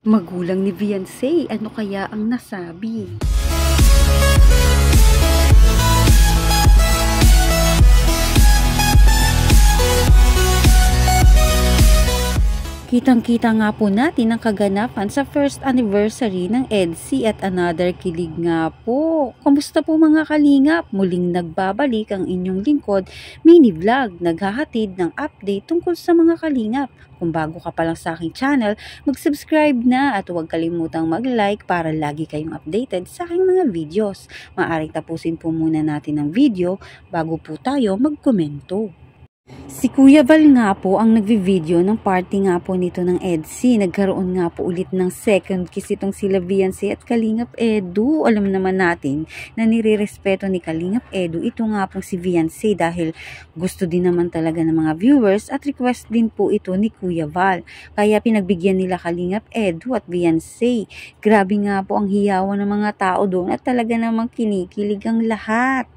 Magulang ni Viancy, ano kaya ang nasabi? Kitang-kita nga po natin ang kaganapan sa first anniversary ng EDSI at another kilig nga po. Kamusta po mga kalingap? Muling nagbabalik ang inyong lingkod, mini vlog, naghahatid ng update tungkol sa mga kalingap. Kung bago ka pa lang sa aking channel, mag-subscribe na at huwag kalimutang mag-like para lagi kayong updated sa aking mga videos. Maaaring tapusin po muna natin ang video bago po tayo magkomento. Si Kuya Val nga po ang nagvi-video ng party nga po nito ng EDSI. Nagkaroon nga po ulit ng second kiss itong sila Viancy at Kalingap Edu. Alam naman natin na nirerespeto ni Kalingap Edu ito nga po si Viancy dahil gusto din naman talaga ng mga viewers at request din po ito ni Kuya Val. Kaya pinagbigyan nila Kalingap Edu at Viancy. Grabe nga po ang hiyawan ng mga tao doon at talaga namang kinikilig ang lahat.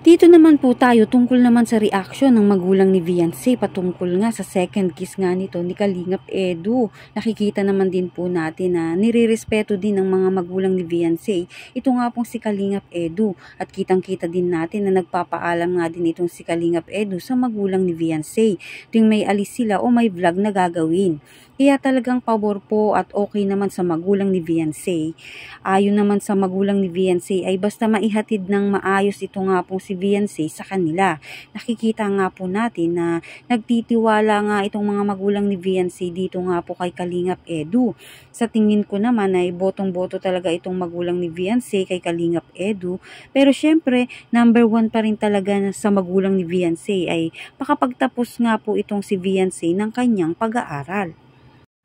Dito naman po tayo tungkol naman sa reaksyon ng magulang ni Viancy patungkol nga sa second kiss nga nito ni Kalingap Edu. Nakikita naman din po natin na nirerespeto din ng mga magulang ni Viancy. Ito nga pong si Kalingap Edu at kitang-kita din natin na nagpapaalam nga din itong si Kalingap Edu sa magulang ni Viancy tuwing may alis sila o may vlog na gagawin. Kaya talagang pabor po at okay naman sa magulang ni Viancy. Ayon naman sa magulang ni Viancy ay basta maihatid ng maayos ito nga pong si Viancy sa kanila. Nakikita nga po natin na nagtitiwala nga itong mga magulang ni Viancy dito nga po kay Kalingap Edu. Sa tingin ko naman ay botong-boto talaga itong magulang ni Viancy kay Kalingap Edu. Pero syempre, number 1 pa rin talaga sa magulang ni Viancy ay makapagtapos nga po itong si Viancy ng kanyang pag-aaral.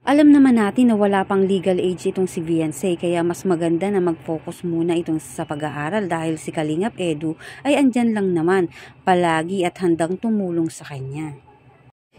Alam naman natin na wala pang legal age itong si Viancy kaya mas maganda na mag-focus muna itong sa pag-aaral dahil si Kalingap Edu ay andyan lang naman palagi at handang tumulong sa kanya.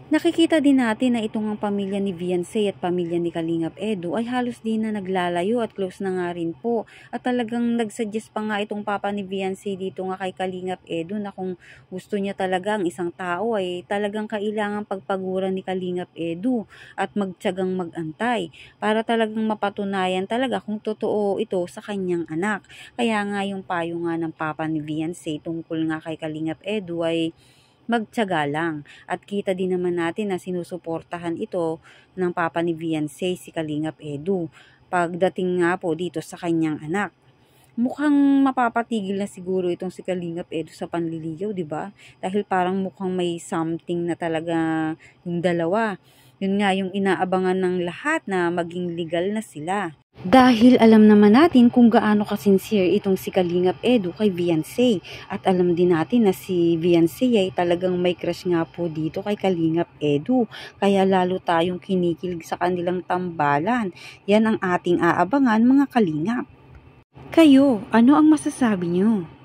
Nakikita din natin na itong ang pamilya ni Viancy at pamilya ni Kalingap Edu ay halos din na naglalayo at close na nga rin po. At talagang nagsuggest pa nga itong papa ni Viancy dito nga kay Kalingap Edu na kung gusto niya talaga ang isang tao ay talagang kailangan pagpaguran ni Kalingap Edu at magtiyagang mag-antay para talagang mapatunayan talaga kung totoo ito sa kanyang anak. Kaya nga yung payo nga ng papa ni Viancy tungkol nga kay Kalingap Edu ay magtiyaga lang. At kita din naman natin na sinusuportahan ito ng papa ni Viancy si Kalingap Edu. Pagdating nga po dito sa kanyang anak. Mukhang mapapatigil na siguro itong si Kalingap Edu sa panliligaw, di ba? Dahil parang mukhang may something na talaga yung dalawa. Yun nga yung inaabangan ng lahat na maging legal na sila. Dahil alam naman natin kung gaano ka-sincere itong si Kalingap Edu kay Viancy. At alam din natin na si Viancy ay talagang may crush nga po dito kay Kalingap Edu. Kaya lalo tayong kinikilig sa kanilang tambalan. Yan ang ating aabangan mga kalingap. Kayo, ano ang masasabi nyo?